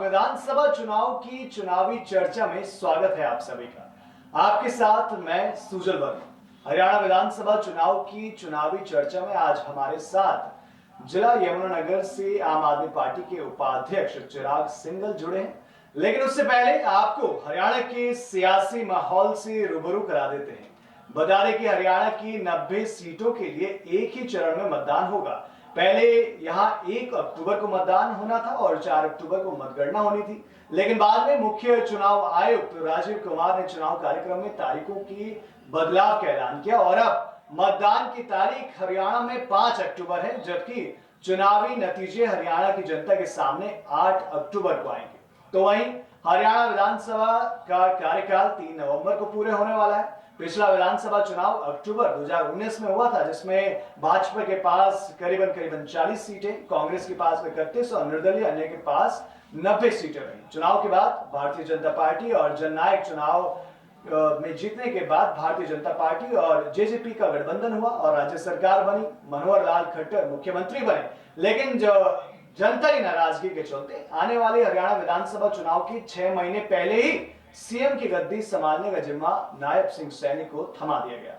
विधानसभा चुनाव की चुनावी चर्चा में स्वागत है आप सभी का। आपके साथ मैं सुजल वर्मा। हरियाणा विधानसभा चुनाव की चुनावी चर्चा में आज हमारे साथ जिला यमुनानगर से आम आदमी पार्टी के उपाध्यक्ष चिराग सिंघल जुड़े हैं। लेकिन उससे पहले आपको हरियाणा के सियासी माहौल से रूबरू करा देते हैं। बता दें कि हरियाणा की 90 सीटों के लिए एक ही चरण में मतदान होगा। पहले यहां 1 अक्टूबर को मतदान होना था और 4 अक्टूबर को मतगणना होनी थी, लेकिन बाद में मुख्य चुनाव आयुक्त राजीव कुमार ने चुनाव कार्यक्रम में तारीखों की बदलाव का ऐलान किया और अब मतदान की तारीख हरियाणा में 5 अक्टूबर है, जबकि चुनावी नतीजे हरियाणा की जनता के सामने 8 अक्टूबर को आएंगे। तो वहीं हरियाणा विधानसभा का कार्यकाल 3 नवंबर को पूरे होने वाला है। पिछला विधानसभा चुनाव अक्टूबर 2019 में हुआ था, जिसमें भाजपा के पास करीबन 40 सीटें, कांग्रेस के पास 31 और निर्दलीय अन्य के पास 90 सीटें रही। चुनाव के बाद भारतीय जनता पार्टी और जननायक चुनाव में जीतने के बाद भारतीय जनता पार्टी और जेजेपी का गठबंधन हुआ और राज्य सरकार बनी। मनोहर लाल खट्टर मुख्यमंत्री बने, लेकिन जो जनता की नाराजगी के चलते आने वाले हरियाणा विधानसभा चुनाव के 6 महीने पहले ही सीएम की गद्दी संभालने का जिम्मा नायब सिंह सैनी को थमा दिया गया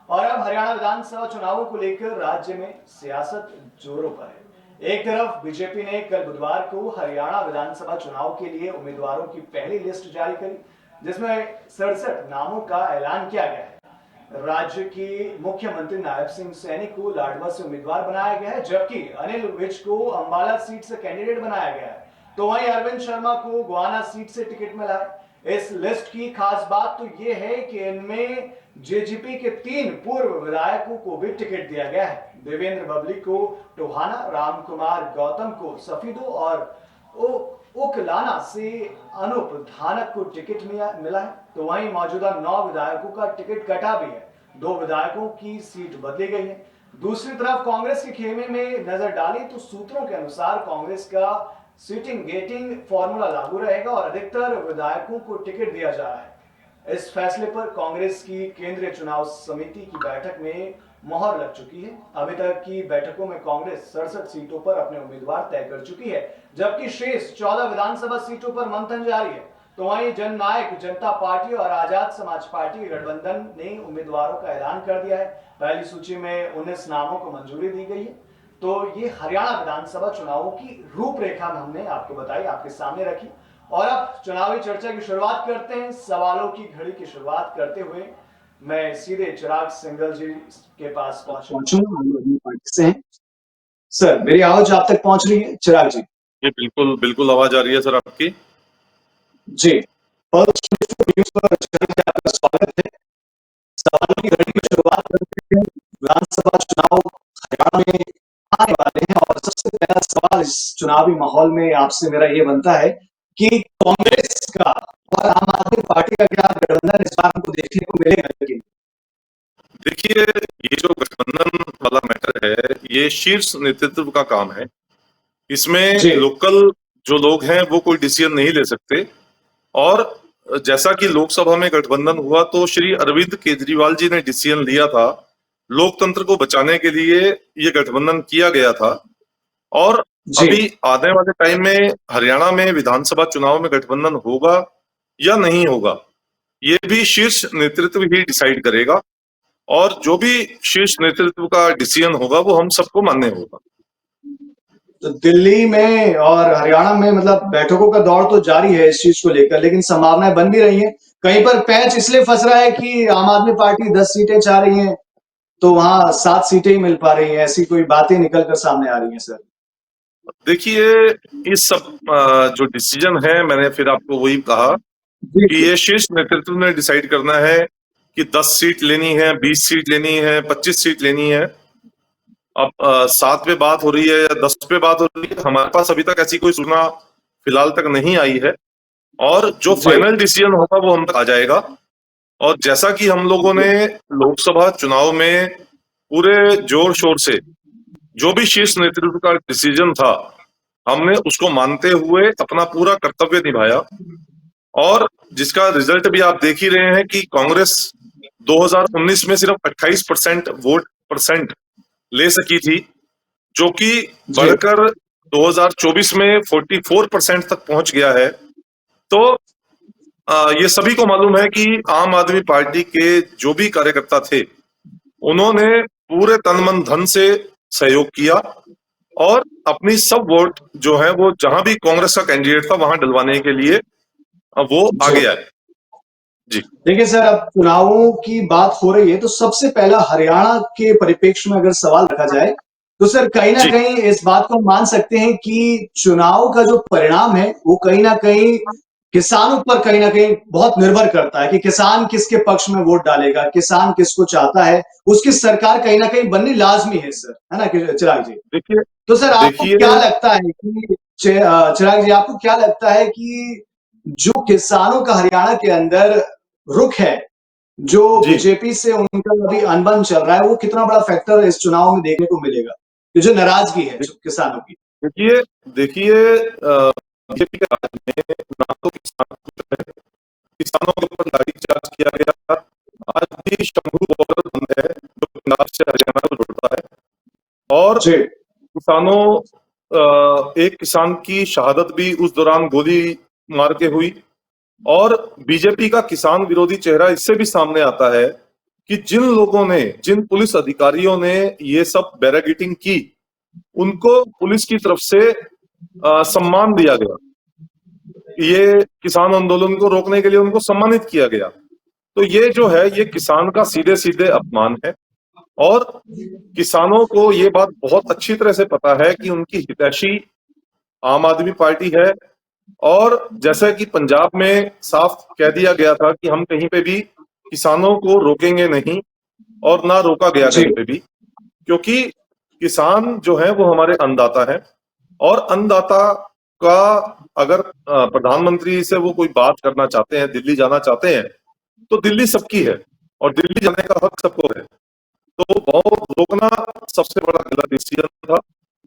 और अब हरियाणा विधानसभा चुनावों को लेकर राज्य में सियासत जोरों पर है। एक तरफ बीजेपी ने कल बुधवार को हरियाणा विधानसभा चुनाव के लिए उम्मीदवारों की पहली लिस्ट जारी करी, जिसमें 67 नामों का ऐलान किया गया है। राज्य की मुख्यमंत्री नायब सिंह सैनी को लाडवा से उम्मीदवार बनाया गया है, जबकि अनिल विज को अंबाला सीट से कैंडिडेट बनाया गया है। तो वहीं अरविंद शर्मा को गोहाना सीट से टिकट मिला है। इस लिस्ट की खास बात तो यह है कि इनमें जेजेपी के 3 पूर्व विधायकों को भी टिकट दिया गया है। देवेंद्र बबली को टोहाना, रामकुमार गौतम को सफीदो और उकलाना से अनूप धानक को टिकट मिला है। तो वहीं मौजूदा 9 विधायकों का टिकट कटा भी है। 2 विधायकों की सीट बदली गई है। दूसरी तरफ कांग्रेस के खेमे में नजर डाली तो सूत्रों के अनुसार कांग्रेस का सीटिंग गेटिंग फॉर्मूला लागू रहेगा और अधिकतर विधायकों को टिकट दिया जा रहा है। इस फैसले पर कांग्रेस की केंद्रीय चुनाव समिति की बैठक में मोहर लग चुकी है। अभी तक की बैठकों में कांग्रेस 67 सीटों पर अपने उम्मीदवार तय कर चुकी है, जबकि शेष 14 विधानसभा सीटों पर मंथन जारी है। तो वहीं जननायक जनता पार्टी और आजाद समाज पार्टी के गठबंधन ने उम्मीदवारों का ऐलान कर दिया है। पहली सूची में 19 नामों को मंजूरी दी गई है। तो ये हरियाणा विधानसभा चुनावों की रूपरेखा हमने आपको बताई, आपके सामने रखी और अब चुनावी चर्चा की शुरुआत करते हैं। सवालों की घड़ी की शुरुआत करते हुए मैं सीधे चिराग सिंघल जी के पास पहुंचूंगा। सर, मेरी आवाज आप तक पहुंच रही है चिराग जी? जी बिल्कुल बिल्कुल आवाज आ रही है सर आपकी। जी, पल्स न्यूज़ पर आपका स्वागत है। सवालों की घड़ी की शुरुआत करते हैं। विधानसभा चुनाव हरियाणा में आने वाले हैं और सबसे पहला सवाल इस चुनावी माहौल में आपसे मेरा ये बनता है कि कांग्रेस का और आम आदमी पार्टी का क्या गठबंधन इस बार हमको देखने को मिलेगा? देखिए, ये जो गठबंधन वाला मैटर है, ये शीर्ष नेतृत्व का काम है। इसमें लोकल जो लोग हैं वो कोई डिसीजन नहीं ले सकते और जैसा कि लोकसभा में गठबंधन हुआ तो श्री अरविंद केजरीवाल जी ने डिसीजन लिया था, लोकतंत्र को बचाने के लिए ये गठबंधन किया गया था और अभी आने वाले टाइम में हरियाणा में विधानसभा चुनाव में गठबंधन होगा या नहीं होगा, ये भी शीर्ष नेतृत्व ही डिसाइड करेगा और जो भी शीर्ष नेतृत्व का डिसीजन होगा वो हम सबको मान्य होगा। तो दिल्ली में और हरियाणा में मतलब बैठकों का दौर तो जारी है इस चीज को लेकर, लेकिन संभावनाएं बन भी रही हैं। कहीं पर पैच इसलिए फंस रहा है कि आम आदमी पार्टी 10 सीटें चाह रही है तो वहां 7 सीटें ही मिल पा रही हैं, ऐसी कोई बातें निकलकर सामने आ रही हैं। सर देखिए, इस सब जो डिसीजन है, मैंने फिर आपको वही कहा कि ये शीर्ष नेतृत्व ने डिसाइड करना है कि 10 सीट लेनी है, 20 सीट लेनी है, 25 सीट लेनी है। अब 7 पे बात हो रही है या 10 पे बात हो रही है, हमारे पास अभी तक ऐसी कोई सूचना फिलहाल तक नहीं आई है और जो फाइनल डिसीजन होगा वो हम तक आ जाएगा। और जैसा कि हम लोगों ने लोकसभा चुनाव में पूरे जोर शोर से जो भी शीर्ष नेतृत्व का डिसीजन था, हमने उसको मानते हुए अपना पूरा कर्तव्य निभाया और जिसका रिजल्ट भी आप देख ही रहे हैं कि कांग्रेस 2019 में सिर्फ 28% वोट परसेंट ले सकी थी, जो कि बढ़कर 2024 में 44% तक पहुंच गया है। तो ये सभी को मालूम है कि आम आदमी पार्टी के जो भी कार्यकर्ता थे उन्होंने पूरे तन मन धन से सहयोग किया और अपनी सब वोट जो है वो जहां भी कांग्रेस का कैंडिडेट था वहां डलवाने के लिए वो जी। आगे आए। जी देखिए सर, अब चुनावों की बात हो रही है तो सबसे पहला हरियाणा के परिप्रेक्ष्य में अगर सवाल रखा जाए तो सर कहीं ना जी कहीं इस बात को मान सकते हैं कि चुनाव का जो परिणाम है वो कहीं ना कहीं किसानों पर कहीं ना कहीं बहुत निर्भर करता है कि किसान किसके पक्ष में वोट डालेगा, किसान किसको चाहता है, उसकी सरकार कहीं ना कहीं बननी लाजमी है सर, है ना कि चिराग जी? देखिए तो सर आपको क्या देखिए लगता है कि चिराग जी, आपको क्या लगता है कि जो किसानों का हरियाणा के अंदर रुख है, जो जी बीजेपी से उनका अभी अनबन चल रहा है, वो कितना बड़ा फैक्टर इस चुनाव में देखने को मिलेगा? ये जो नाराजगी है किसानों की। देखिए देखिए बीजेपी के राज में ना तो किसानों के ऊपर लाठीचार्ज किया गया। आज भी शंभू बॉर्डर बंद है जो पंजाब से हरियाणा को जोड़ता है और जी। किसानों एक किसान की शहादत भी उस दौरान गोली मार के हुई। और बीजेपी का किसान विरोधी चेहरा इससे भी सामने आता है कि जिन लोगों ने, जिन पुलिस अधिकारियों ने ये सब बैरागेटिंग की, उनको पुलिस की तरफ से सम्मान दिया गया। ये किसान आंदोलन को रोकने के लिए उनको सम्मानित किया गया। तो ये जो है ये किसान का सीधे सीधे अपमान है और किसानों को ये बात बहुत अच्छी तरह से पता है कि उनकी हितैषी आम आदमी पार्टी है। और जैसा कि पंजाब में साफ कह दिया गया था कि हम कहीं पे भी किसानों को रोकेंगे नहीं और ना रोका गया जी। कहीं पे भी, क्योंकि किसान जो है वो हमारे अन्नदाता है। और अन्नदाता का अगर प्रधानमंत्री से वो कोई बात करना चाहते हैं, दिल्ली जाना चाहते हैं, तो दिल्ली सबकी है और दिल्ली जाने का हक सबको है। तो वो रोकना सबसे बड़ा गलत डिसीजन था।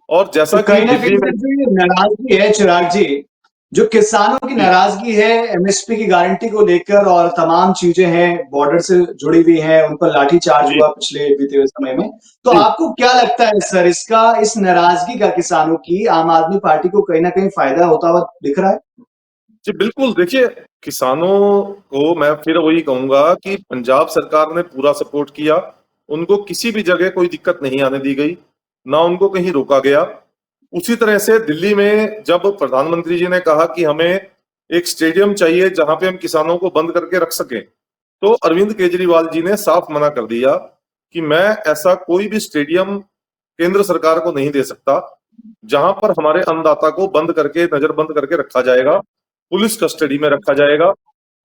और तो जैसा कि कहीं ना कहीं दिल्ली में सर जो ये नाराजगी है चिराग जी, जो किसानों की नाराजगी है एमएसपी की गारंटी को लेकर और तमाम चीजें हैं बॉर्डर से जुड़ी हुई हैं, उन पर लाठीचार्ज जी हुआ पिछले बीते हुए समय में, तो जी आपको क्या लगता है सर, इसका इस नाराजगी का किसानों की आम आदमी पार्टी को कहीं ना कहीं फायदा होता हुआ दिख रहा है? जी बिल्कुल। देखिए किसानों को मैं फिर वही कहूंगा कि पंजाब सरकार ने पूरा सपोर्ट किया। उनको किसी भी जगह कोई दिक्कत नहीं आने दी गई, ना उनको कहीं रोका गया। उसी तरह से दिल्ली में जब प्रधानमंत्री जी ने कहा कि हमें एक स्टेडियम चाहिए जहां पे हम किसानों को बंद करके रख सकें, तो अरविंद केजरीवाल जी ने साफ मना कर दिया कि मैं ऐसा कोई भी स्टेडियम केंद्र सरकार को नहीं दे सकता जहां पर हमारे अन्नदाता को बंद करके, नजरबंद करके रखा जाएगा, पुलिस कस्टडी में रखा जाएगा।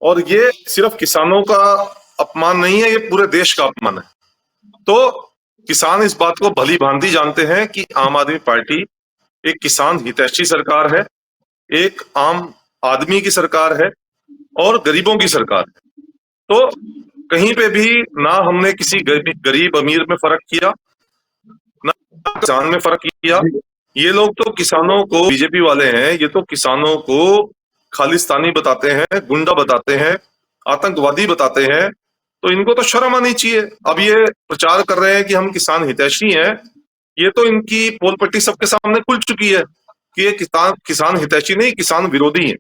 और ये सिर्फ किसानों का अपमान नहीं है, ये पूरे देश का अपमान है। तो किसान इस बात को भली भांति जानते हैं कि आम आदमी पार्टी एक किसान हितैषी सरकार है, एक आम आदमी की सरकार है और गरीबों की सरकार है। तो कहीं पे भी ना हमने किसी गरीब अमीर में फर्क किया, ना किसान में फर्क किया। जी। ये लोग तो किसानों को, बीजेपी वाले हैं, ये तो किसानों को खालिस्तानी बताते हैं, गुंडा बताते हैं, आतंकवादी बताते हैं। तो इनको तो शर्म आनी चाहिए। अब ये प्रचार कर रहे हैं कि हम किसान हितैषी हैं, ये तो इनकी पोल पट्टी सबके सामने खुल चुकी है कि ये किसान किसान हितैषी नहीं, किसान विरोधी है।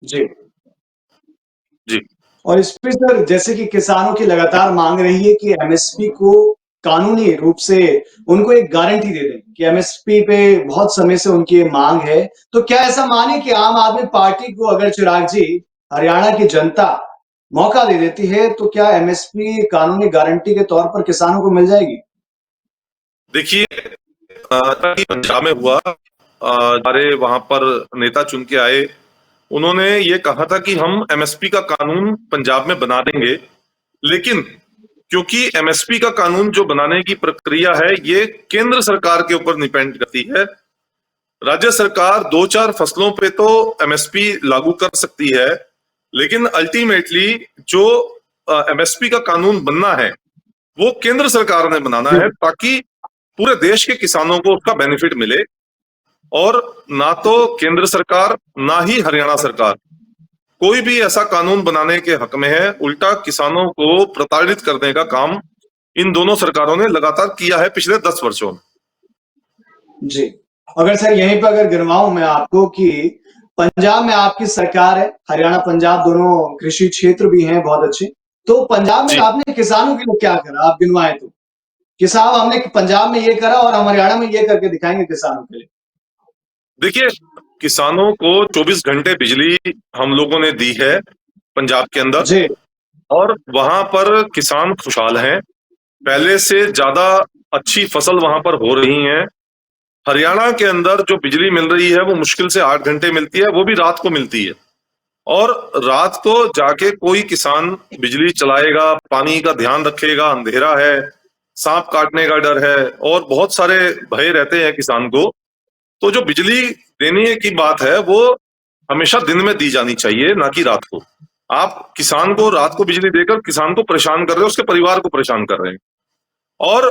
जी। जी और इस पे सर जैसे कि किसानों की लगातार मांग रही है कि एमएसपी को कानूनी रूप से उनको एक गारंटी दे दें कि एमएसपी पे बहुत समय से उनकी ये मांग है, तो क्या ऐसा माने कि आम आदमी पार्टी को अगर चिराग जी हरियाणा की जनता मौका दे देती है तो क्या एमएसपी कानूनी गारंटी के तौर पर किसानों को मिल जाएगी? देखिए कि पंजाब में हुआ, हमारे वहां पर नेता चुन के आए, उन्होंने ये कहा था कि हम एमएसपी का कानून पंजाब में बना देंगे। लेकिन क्योंकि एमएसपी का कानून जो बनाने की प्रक्रिया है ये केंद्र सरकार के ऊपर डिपेंड करती है। राज्य सरकार दो चार फसलों पे तो एमएसपी लागू कर सकती है, लेकिन अल्टीमेटली जो एमएसपी का कानून बनना है वो केंद्र सरकार ने बनाना जी। है, ताकि पूरे देश के किसानों को उसका बेनिफिट मिले। और ना तो केंद्र सरकार ना ही हरियाणा सरकार कोई भी ऐसा कानून बनाने के हक में है। उल्टा किसानों को प्रताड़ित करने का काम इन दोनों सरकारों ने लगातार किया है पिछले 10 वर्षों में। जी। अगर सर यहीं पर अगर गिनवाऊं मैं आपको कि पंजाब में आपकी सरकार है, हरियाणा पंजाब दोनों कृषि क्षेत्र भी हैं बहुत अच्छे। तो पंजाब में जी, आपने किसानों के लिए क्या करा? आप गिनवाएं तो कि साहब हमने पंजाब में ये करा और हम हरियाणा में ये करके दिखाएंगे किसानों के लिए। देखिए, किसानों को 24 घंटे बिजली हम लोगों ने दी है पंजाब के अंदर, जी और वहां पर किसान खुशहाल हैं। पहले से ज्यादा अच्छी फसल वहां पर हो रही है। हरियाणा के अंदर जो बिजली मिल रही है वो मुश्किल से 8 घंटे मिलती है, वो भी रात को मिलती है। और रात को जाके कोई किसान बिजली चलाएगा, पानी का ध्यान रखेगा, अंधेरा है, सांप काटने का डर है, और बहुत सारे भय रहते हैं किसान को। तो जो बिजली देने की बात है वो हमेशा दिन में दी जानी चाहिए, ना कि रात को। आप किसान को रात को बिजली देकर किसान को परेशान कर रहे हैं, उसके परिवार को परेशान कर रहे हैं। और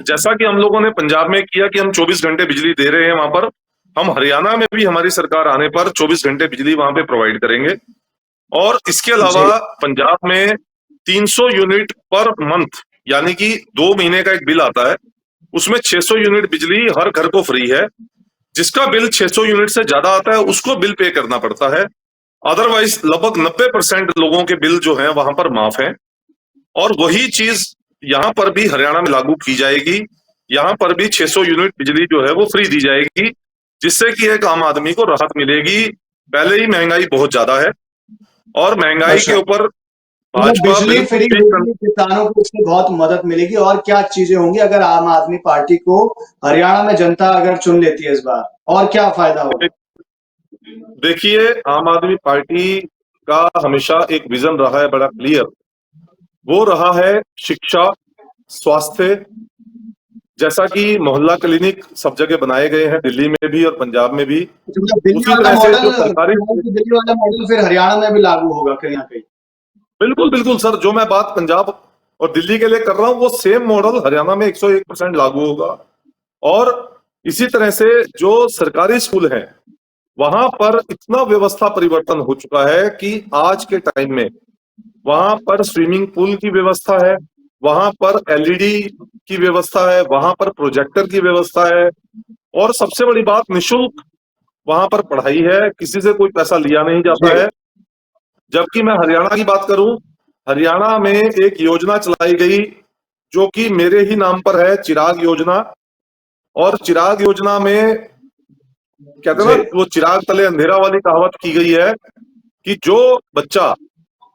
जैसा कि हम लोगों ने पंजाब में किया कि हम 24 घंटे बिजली दे रहे हैं वहां पर, हम हरियाणा में भी हमारी सरकार आने पर 24 घंटे बिजली वहां पे प्रोवाइड करेंगे। और इसके जी अलावा पंजाब में 300 यूनिट पर मंथ, यानी कि 2 महीने का एक बिल आता है, उसमें 600 यूनिट बिजली हर घर को फ्री है। जिसका बिल 600 यूनिट से ज्यादा आता है उसको बिल पे करना पड़ता है। अदरवाइज लगभग 90% लोगों के बिल जो है वहां पर माफ है। और वही चीज यहाँ पर भी हरियाणा में लागू की जाएगी। यहाँ पर भी 600 यूनिट बिजली जो है वो फ्री दी जाएगी, जिससे कि एक आम आदमी को राहत मिलेगी। पहले ही महंगाई बहुत ज्यादा है, और महंगाई के अच्छा, ऊपर मतलब भाजपा बिजली बिल्कुल फ्री भी होगी, किसानों को इससे बहुत मदद मिलेगी। और क्या चीजें होंगी अगर आम आदमी पार्टी को हरियाणा में जनता अगर चुन लेती है इस बार, और क्या फायदा होगा? देखिए, आम आदमी पार्टी का हमेशा एक विजन रहा है बड़ा क्लियर। वो रहा है शिक्षा, स्वास्थ्य। जैसा कि मोहल्ला क्लिनिक सब जगह बनाए गए हैं, दिल्ली में भी और पंजाब में भी। मतलब दिल्ली उसी वाला तरह से मॉडल, जो सरकारी, दिल्ली वाला मॉडल फिर हरियाणा में भी लागू होगा कहीं ना कहीं। बिल्कुल बिल्कुल सर, जो मैं बात पंजाब और दिल्ली के लिए कर रहा हूं वो सेम मॉडल हरियाणा में 101% लागू होगा। और इसी तरह से जो सरकारी स्कूल हैं वहां पर इतना व्यवस्था परिवर्तन हो चुका है कि आज के टाइम में वहां पर स्विमिंग पूल की व्यवस्था है, वहां पर एलईडी की व्यवस्था है, वहां पर प्रोजेक्टर की व्यवस्था है। और सबसे बड़ी बात, निशुल्क वहां पर पढ़ाई है, किसी से कोई पैसा लिया नहीं जी जाता है। जबकि मैं हरियाणा की बात करूं, हरियाणा में एक योजना चलाई गई जो कि मेरे ही नाम पर है, चिराग योजना। और चिराग योजना में कहते हैं जी ना, वो चिराग तले अंधेरा वाली कहावत की गई है कि जो बच्चा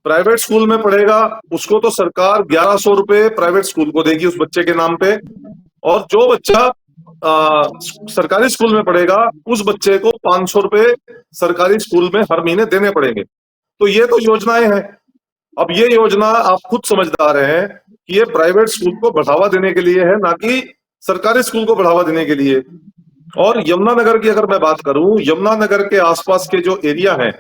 प्राइवेट स्कूल में पढ़ेगा उसको तो सरकार 1100 रुपए प्राइवेट स्कूल को देगी उस बच्चे के नाम पे। और जो बच्चा सरकारी स्कूल में पढ़ेगा उस बच्चे को 500 रुपए सरकारी स्कूल में हर महीने देने पड़ेंगे। तो ये तो योजनाएं हैं। अब ये योजना आप खुद समझदार हैं कि ये प्राइवेट स्कूल को बढ़ावा देने के लिए है, ना कि सरकारी स्कूल को बढ़ावा देने के लिए। और यमुनानगर की अगर मैं बात करूं, यमुनानगर के आसपास के जो एरिया हैं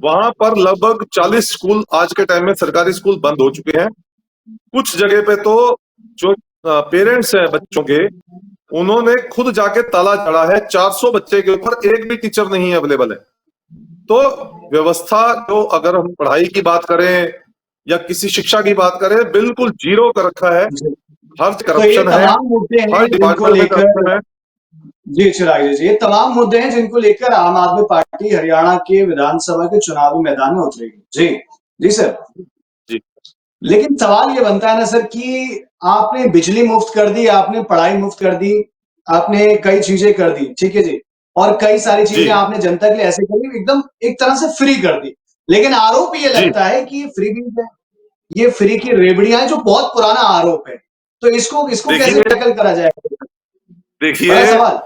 वहां पर लगभग 40 स्कूल आज के टाइम में सरकारी स्कूल बंद हो चुके हैं। कुछ जगह पे तो जो पेरेंट्स हैं बच्चों के, उन्होंने खुद जाके ताला चढ़ा है। 400 बच्चे के ऊपर एक भी टीचर नहीं अवेलेबल है। तो व्यवस्था, जो अगर हम पढ़ाई की बात करें या किसी शिक्षा की बात करें, बिल्कुल जीरो कर रखा है। जी। हर तो ये करप्शन है, तमाम मुद्दे हैं हर जिनको डिपार्टमेंट में लेकर, करप्शन है। जी चिराग जी, ये तमाम मुद्दे हैं जिनको लेकर आम आदमी पार्टी हरियाणा के विधानसभा के चुनावी मैदान में उतरेगी। जी जी सर। जी लेकिन सवाल ये बनता है ना सर कि आपने बिजली मुफ्त कर दी, आपने पढ़ाई मुफ्त कर दी, आपने कई चीजें कर दी, ठीक है जी। और कई सारी जी चीजें आपने जनता के लिए ऐसे करी एकदम एक तरह से फ्री कर दी। लेकिन आरोप ये जी। लगता है कि ये फ्री भी है, ये फ्री की रेवड़ियां हैं, जो बहुत पुराना आरोप है। तो इसको इसको कैसे देखिए, टैकल करा जाएगा? बड़ा देखिए, सवाल।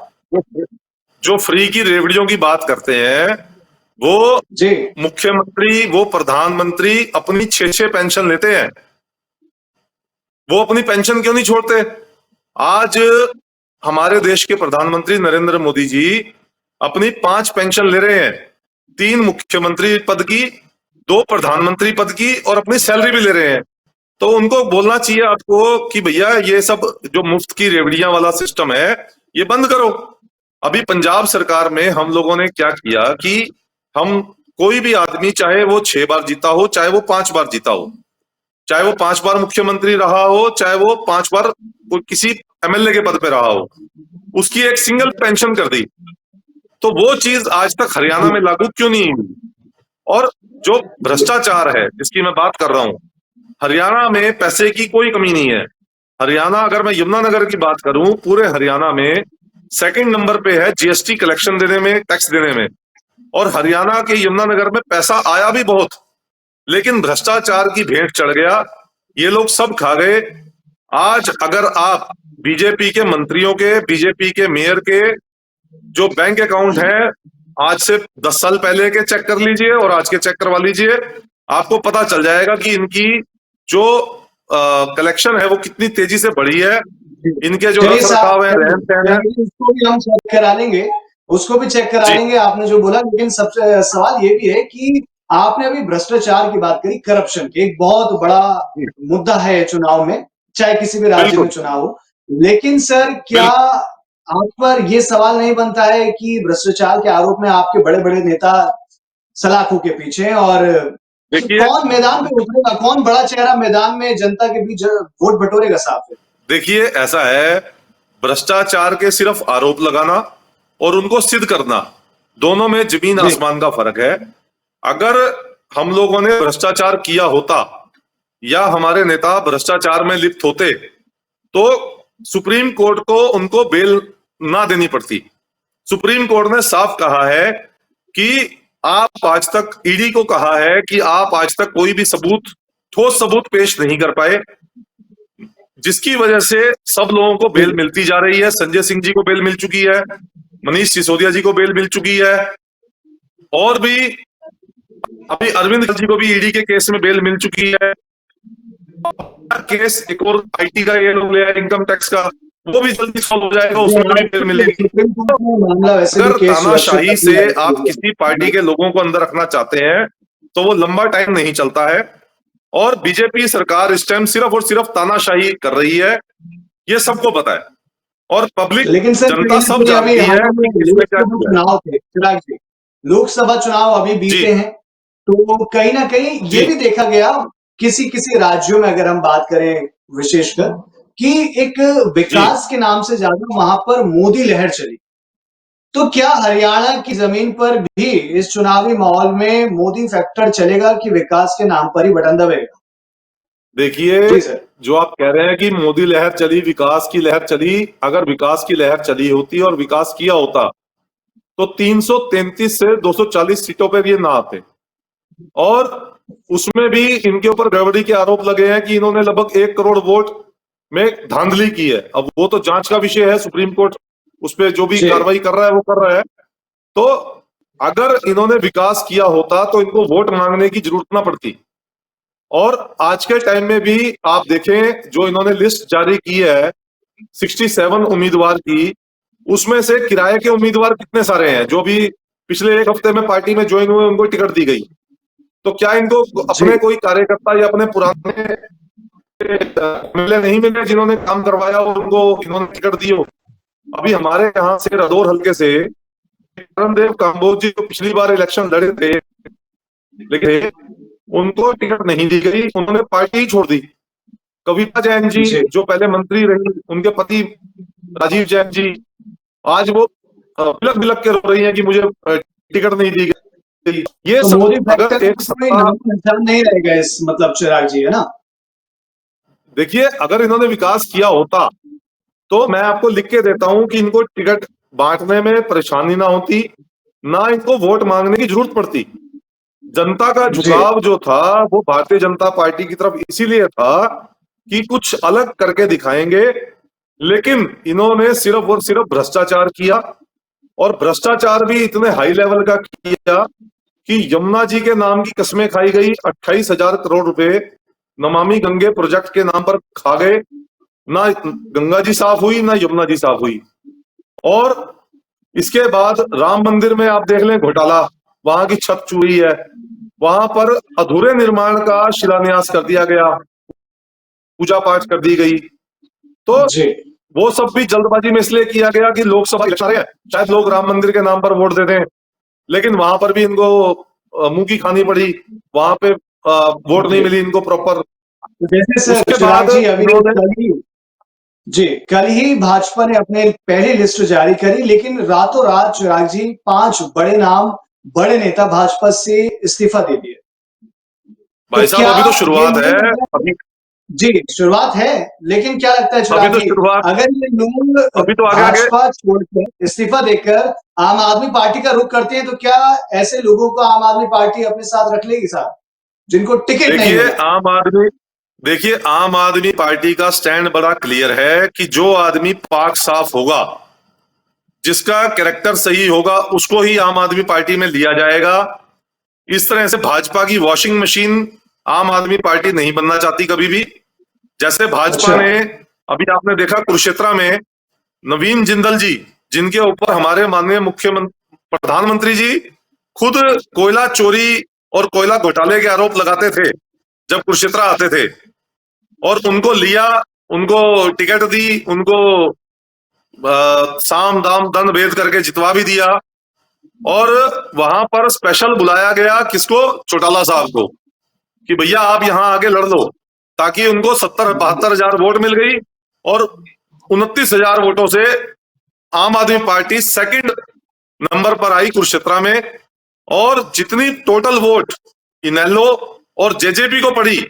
जो फ्री की रेवड़ियों की बात करते हैं वो जी मुख्यमंत्री, वो प्रधानमंत्री अपनी 6-6 पेंशन लेते हैं। वो अपनी पेंशन क्यों नहीं छोड़ते? आज हमारे देश के प्रधानमंत्री नरेंद्र मोदी जी अपनी 5 पेंशन ले रहे हैं, 3 मुख्यमंत्री पद की, 2 प्रधानमंत्री पद की, और अपनी सैलरी भी ले रहे हैं। तो उनको बोलना चाहिए आपको कि भैया ये सब जो मुफ्त की रेवड़ियां वाला सिस्टम है ये बंद करो। अभी पंजाब सरकार में हम लोगों ने क्या किया कि हम, कोई भी आदमी चाहे वो 6 बार जीता हो चाहे वो 5 बार जीता हो, चाहे वो 5 बार मुख्यमंत्री रहा हो, चाहे वो 5 बार कोई किसी एमएलए के पद पे रहा हो, उसकी एक सिंगल पेंशन कर दी। तो वो चीज आज तक हरियाणा में लागू क्यों नहीं हुई? और जो भ्रष्टाचार है जिसकी मैं बात कर रहा हूं, हरियाणा में पैसे की कोई कमी नहीं है। हरियाणा, अगर मैं यमुनानगर की बात करूं, पूरे हरियाणा में सेकंड नंबर पे है जीएसटी कलेक्शन देने में, टैक्स देने में। और हरियाणा के यमुनानगर में पैसा आया भी बहुत, लेकिन भ्रष्टाचार की भेंट चढ़ गया, ये लोग सब खा गए। आज अगर आप बीजेपी के मंत्रियों के, बीजेपी के मेयर के जो बैंक अकाउंट है, आज से 10 साल पहले के चेक कर लीजिए और आज के चेक करवा लीजिए, आपको पता चल जाएगा कि इनकी जो कलेक्शन है वो कितनी तेजी से बढ़ी है। इनके जो चलिए रख साहब, रखाव है, रहन सहन है, उसको भी हम चेक करा लेंगे, उसको भी चेक करा जी लेंगे आपने जो बोला। लेकिन सबसे सवाल ये भी है कि आपने अभी भ्रष्टाचार की बात करी, करप्शन की, एक बहुत बड़ा जी, मुद्दा है चुनाव में, चाहे किसी भी राज्य में बिल्कुल चुनाव हो। लेकिन सर, क्या बिल्कुल। आप पर ये सवाल नहीं बनता है कि भ्रष्टाचार के आरोप में आपके बड़े-बड़े नेता सलाखों के पीछे हैं, और देखिए कौन मैदान में उतरेगा, कौन बड़ा चेहरा मैदान में जनता के बीच वोट बटोरेगा साहब फिर? देखिए ऐसा है, भ्रष्टाचार के सिर्फ आरोप लगाना और उनको सिद्ध करना, दोनों में जमीन जी, आसमान का फर्क है। अगर हम लोगों ने भ्रष्टाचार किया होता या हमारे नेता भ्रष्टाचार में लिप्त होते, तो सुप्रीम कोर्ट को उनको बेल ना देनी पड़ती। सुप्रीम कोर्ट ने साफ कहा है कि आप आज तक, ईडी को कहा है कि आप आज तक कोई भी सबूत, ठोस सबूत पेश नहीं कर पाए, जिसकी वजह से सब लोगों को बेल जी, मिलती जा रही है। संजय सिंह जी को बेल मिल चुकी है, मनीष सिसोदिया जी को बेल मिल चुकी है, और भी अभी अरविंद जी को भी ईडी के केस में बेल मिल चुकी है। केस एक और आईटी का ये लोग ले आए, इनकम टैक्स का, वो भी जल्दी सॉल्व हो जाएगा, जी, उसमें भी बेल हालांकि मिलेगी। सुप्रीम कोर्ट में मामला वैसे भी अगर केस सुरक्षित तानाशाही रखने से वाला आप है। किसी पार्टी के लोगों को अंदर रखना चाहते हैं, तो वो लंबा टाइम नहीं चलता है। और बीजेपी सरकार इस टाइम सिर्फ और सिर्फ तानाशाही कर रही है, ये सबको पता है, और पब्लिक, लेकिन सर, जनता कहीं ना सब कहीं अभी जानती है हाल में कि किसने क्या लोकसभा किया है। चुनाव थे, चिराग जी, लोकसभा चुनाव अभी जी बीते हैं, तो कहीं ना कहीं जी ये भी देखा गया, किसी किसी राज्यों में अगर हम बात करें विशेषकर, कि एक जी। विकास के नाम से ज्यादा वहां पर मोदी लहर चली। तो क्या हरियाणा की जमीन पर भी इस चुनावी माहौल में मोदी फैक्टर चलेगा, कि विकास के नाम पर ही बटन दबेगा? देखिए, जी सर। जो आप कह रहे हैं कि मोदी लहर चली, विकास की लहर चली, अगर विकास की लहर चली होती और विकास किया होता, तो 333 से 240 सीटों पर ये ना आते। और उसमें भी इनके ऊपर गड़बड़ी के आरोप लगे हैं कि इन्होंने लगभग 1 करोड़ वोट में धांधली की है। अब वो तो जांच का विषय है, सुप्रीम कोर्ट उस पर जो भी जी, कार्रवाई कर रहा है वो कर रहा है। तो अगर इन्होंने विकास किया होता तो इनको वोट मांगने की जरूरत ना पड़ती। और आज के टाइम में भी आप देखें, जो इन्होंने लिस्ट जारी की है 67 उम्मीदवार की, उसमें से किराए के उम्मीदवार कितने सारे हैं जो भी पिछले 1 हफ्ते में पार्टी में ज्वाइन हुए, उनको टिकट दी गई। तो क्या इनको जी, अपने कोई कार्यकर्ता या अपने पुराने एमएलए नहीं मिले जिन्होंने काम करवाया और उनको इन्होंने टिकट दी हो? अभी हमारे यहाँ से रादौर हल्के से करणदेव काम्बोज जी, जो पिछली बार इलेक्शन लड़े थे, लेकिन उनको टिकट नहीं दी गई, उन्होंने पार्टी ही छोड़ दी। कविता जैन जी, जी। जो पहले मंत्री रही, उनके पति राजीव जैन जी, आज वो बिलक बिलक के रो रही हैं कि मुझे टिकट नहीं दी गई। ये तो सब मोदी फैक्टर अगर का एक तो कोई सत्ता, नाम पहचान नहीं रहेगा इस, मतलब चिराग जी, है ना? देखिए अगर इन्होंने विकास किया होता, तो मैं आपको लिख के देता हूं कि इनको टिकट बांटने में परेशानी ना होती, ना इनको वोट मांगने की जरूरत पड़ती। जनता का जी, झुकाव जो था वो भारतीय जनता पार्टी की तरफ इसीलिए था कि कुछ अलग करके दिखाएंगे, लेकिन इन्होंने सिर्फ और सिर्फ भ्रष्टाचार किया, और भ्रष्टाचार भी इतने हाई लेवल का किया कि यमुना जी के नाम की कस्में खाई गई। 28,000 करोड़ रुपए नमामि गंगे प्रोजेक्ट के नाम पर खा गए, ना गंगा जी साफ हुई ना यमुना जी साफ हुई। और इसके बाद राम मंदिर में आप देख लें घोटाला, वहां की छत चूरी है, वहां पर अधूरे निर्माण का शिलान्यास कर दिया गया, पूजा पाठ कर दी गई। तो जी। वो सब भी जल्दबाजी में इसलिए किया गया कि लोकसभा इलेक्शन आ रहे हैं, शायद लोग राम मंदिर के नाम पर वोट दे दें, लेकिन वहां पर भी इनको मुंह की खानी पड़ी, वहां पे वोट नहीं जी, मिली इनको प्रॉपर। तो जैसे सर उसके चिराग बाद जी अभी इन्होंने कल ही भाजपा ने अपने पहली लिस्ट जारी करी, लेकिन रातों रात चिराग जी 5 बड़े नाम, बड़े नेता भाजपा से इस्तीफा दे दिए। तो भाई साहब क्या अभी तो ये शुरुआत नहीं है। लगता? अभी जी, शुरुआत है, लेकिन क्या लगता है अभी चिराग तो जी, शुरुआत। अगर ये लोग अभी तो आगे आगे। भाजपा छोड़कर इस्तीफा देकर आम आदमी पार्टी का रुख करते हैं, तो क्या ऐसे लोगों को आम आदमी पार्टी अपने साथ रख लेगी साथ, जिनको टिकट नहीं देखिए मिला? आम आदमी देखिए आम आदमी पार्टी का स्टैंड बड़ा क्लियर है कि जो आदमी पाक साफ होगा, जिसका कैरेक्टर सही होगा, उसको ही आम आदमी पार्टी में लिया जाएगा। इस तरह से भाजपा की वॉशिंग मशीन आम आदमी पार्टी नहीं बनना चाहती कभी भी। जैसे भाजपा अच्छा। ने, अभी आपने देखा कुरुक्षेत्र में नवीन जिंदल जी, जिनके ऊपर हमारे माननीय मुख्यमंत्री प्रधानमंत्री जी खुद कोयला चोरी और कोयला घोटाले के आरोप लगाते थे जब कुरुक्षेत्र आते थे, और उनको लिया, उनको टिकट दी, उनको साम दाम दंड भेद करके जितवा भी दिया। और वहां पर स्पेशल बुलाया गया किसको? चौटाला साहब को, कि भैया आप यहां आगे लड़ लो, ताकि उनको 70-72 हजार वोट मिल गई और 29 हजार वोटों से आम आदमी पार्टी सेकंड नंबर पर आई कुरुक्षेत्र में। और जितनी टोटल वोट इनेलो और जेजेपी को पड़ी,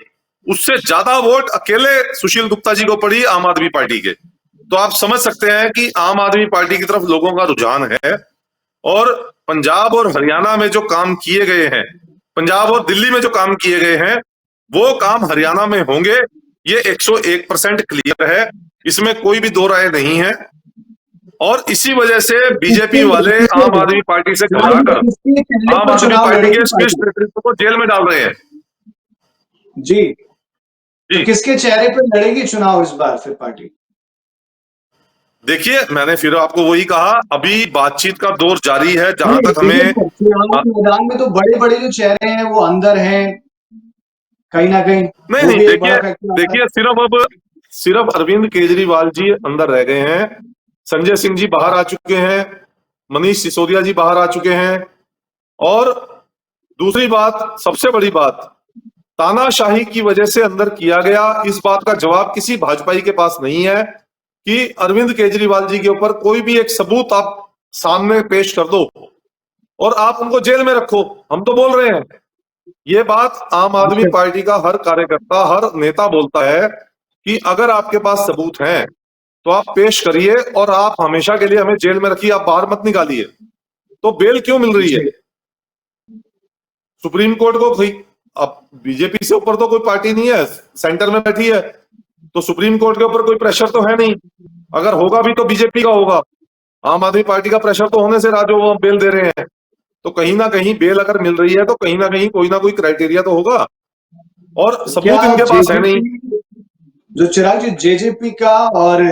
उससे ज्यादा वोट अकेले सुशील गुप्ता जी को पड़ी आम आदमी पार्टी के। तो आप समझ सकते हैं कि आम आदमी पार्टी की तरफ लोगों का रुझान है। और पंजाब और हरियाणा में जो काम किए गए हैं, पंजाब और दिल्ली में जो काम किए गए हैं, वो काम हरियाणा में होंगे, ये 101% क्लियर है, इसमें कोई भी दो राय नहीं है। और इसी वजह से बीजेपी वाले आम आदमी पार्टी से घबरा कर किसके चेहरे आम पर आदमी चुनाव पार्टी लड़ेगी के शीर्ष पार्टी? नेतृत्व को जेल में डाल रहे हैं। जी, तो जी किसके चेहरे पर लड़ेगी चुनाव इस बार फिर पार्टी? देखिए, मैंने फिर आपको वही कहा, अभी बातचीत का दौर जारी है। जहां नहीं, तक देखिए हमें चुनाव के मैदान में तो बड़े-बड़े जो चेहरे हैं वो अंदर हैं, कहीं न कहीं नहीं वो नहीं, भी एक बड़ा देखिए फैक्टर आता है। देखिए सिर्फ अरविंद केजरीवाल जी अंदर रह गए हैं। संजय सिंह जी बाहर आ चुके हैं, मनीष सिसोदिया जी बाहर आ चुके हैं। और दूसरी बात, सबसे बड़ी बात, तानाशाही की वजह से अंदर किया गया, इस बात का जवाब किसी भाजपाई के पास नहीं है कि अरविंद केजरीवाल जी के ऊपर कोई भी एक सबूत आप सामने पेश कर दो और आप उनको जेल में रखो। हम तो बोल रहे हैं, ये बात आम आदमी अच्छा, पार्टी का हर कार्यकर्ता, हर नेता बोलता है कि अगर आपके पास सबूत हैं तो आप पेश करिए, और आप हमेशा के लिए हमें जेल में रखिए, आप बाहर मत निकालिए। तो बेल क्यों मिल रही है? जी, सुप्रीम कोर्ट को अब बीजेपी से ऊपर तो कोई पार्टी नहीं है, सेंटर में बैठी है, तो सुप्रीम कोर्ट के ऊपर कोई प्रेशर तो है नहीं। अगर होगा भी तो बीजेपी का होगा, आम आदमी पार्टी का प्रेशर तो होने से राज वो बेल दे रहे हैं। तो कहीं ना कहीं बेल अगर मिल रही है तो कहीं ना कहीं कोई ना कोई क्राइटेरिया तो होगा, और तो क्या सबूत इनके पास है नहीं। जेजेपी, जो चिराग जी जेजेपी का और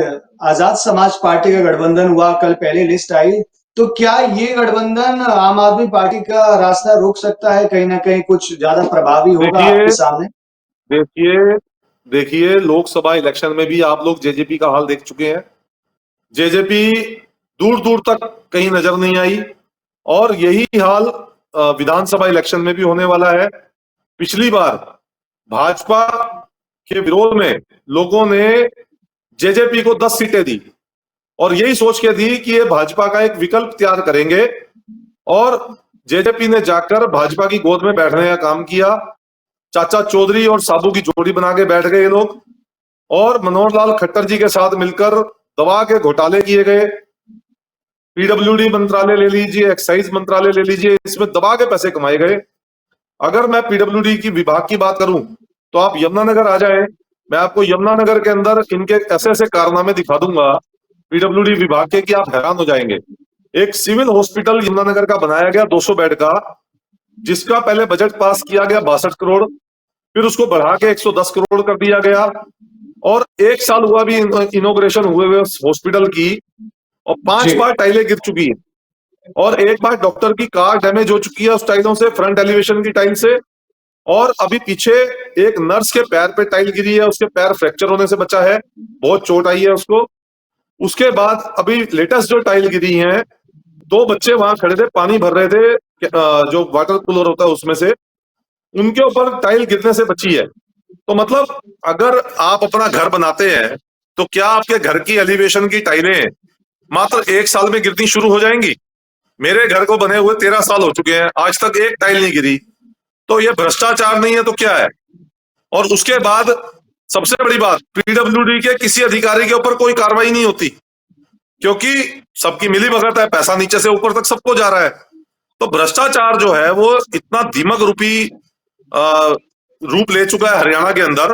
आजाद समाज पार्टी का गठबंधन हुआ, कल पहले लिस्ट आई, तो क्या ये गठबंधन आम आदमी पार्टी का रास्ता रोक सकता है, कहीं ना कहीं कुछ ज्यादा प्रभावी होगा देखिए आपके सामने? देखिए देखिए लोकसभा इलेक्शन में भी आप लोग जेजेपी का हाल देख चुके हैं। जेजेपी दूर दूर तक कहीं नजर नहीं आई, और यही हाल विधानसभा इलेक्शन में भी होने वाला है। पिछली बार भाजपा के विरोध में लोगों ने जेजेपी को 10 सीटें दी, और यही सोच के दी कि ये भाजपा का एक विकल्प तैयार करेंगे। और जेजेपी ने जाकर भाजपा की गोद में बैठने का काम किया। चाचा चौधरी और साबू की जोड़ी बना के बैठ गए ये लोग, और मनोहर लाल खट्टर जी के साथ मिलकर दवा के घोटाले किए गए। पीडब्ल्यूडी मंत्रालय ले लीजिए, एक्साइज मंत्रालय ले लीजिए, इसमें दबा के पैसे कमाए गए। अगर मैं पीडब्ल्यूडी की विभाग की बात करूं तो आप यमुनानगर आ जाए, मैं आपको यमुनानगर के अंदर इनके ऐसे ऐसे कारनामे दिखा दूंगा पीडब्ल्यूडी विभाग के, कि आप हैरान हो जाएंगे। एक सिविल हॉस्पिटल यमुनानगर का बनाया गया 200 बेड का, जिसका पहले बजट पास किया गया 62 करोड़, फिर उसको बढ़ा के 110 करोड़ कर दिया गया। और 1 साल हुआ भी इनोग्रेशन हुए हुए हॉस्पिटल की, और 5 जी, बार टाइलें गिर चुकी हैं, और एक बार डॉक्टर की कार डैमेज हो चुकी है उस टाइलों से, फ्रंट एलिवेशन की टाइल से। और अभी पीछे एक नर्स के पैर पे टाइल गिरी है, उसके पैर फ्रैक्चर होने से बचा है, बहुत चोट आई है उसको। उसके बाद अभी लेटेस्ट जो टाइल गिरी है, 2 बच्चे वहां खड़े थे, पानी भर रहे थे, जो वाटर कूलर होता है उसमें से, उनके ऊपर टाइल गिरने से बची है। तो मतलब अगर आप अपना घर बनाते हैं तो क्या आपके घर की एलिवेशन की टाइलें मात्र 1 साल में गिरनी शुरू हो जाएंगी? मेरे घर को बने हुए 13 साल हो चुके हैं, आज तक एक टाइल नहीं गिरी। तो ये भ्रष्टाचार नहीं है तो क्या है? और उसके बाद सबसे बड़ी बात, पीडब्ल्यूडी के किसी अधिकारी के ऊपर कोई कार्रवाई नहीं होती, क्योंकि सबकी मिली भगत है, पैसा नीचे से ऊपर तक सबको जा रहा है। तो भ्रष्टाचार जो है वो इतना दीमक रूपी रूप ले चुका है हरियाणा के अंदर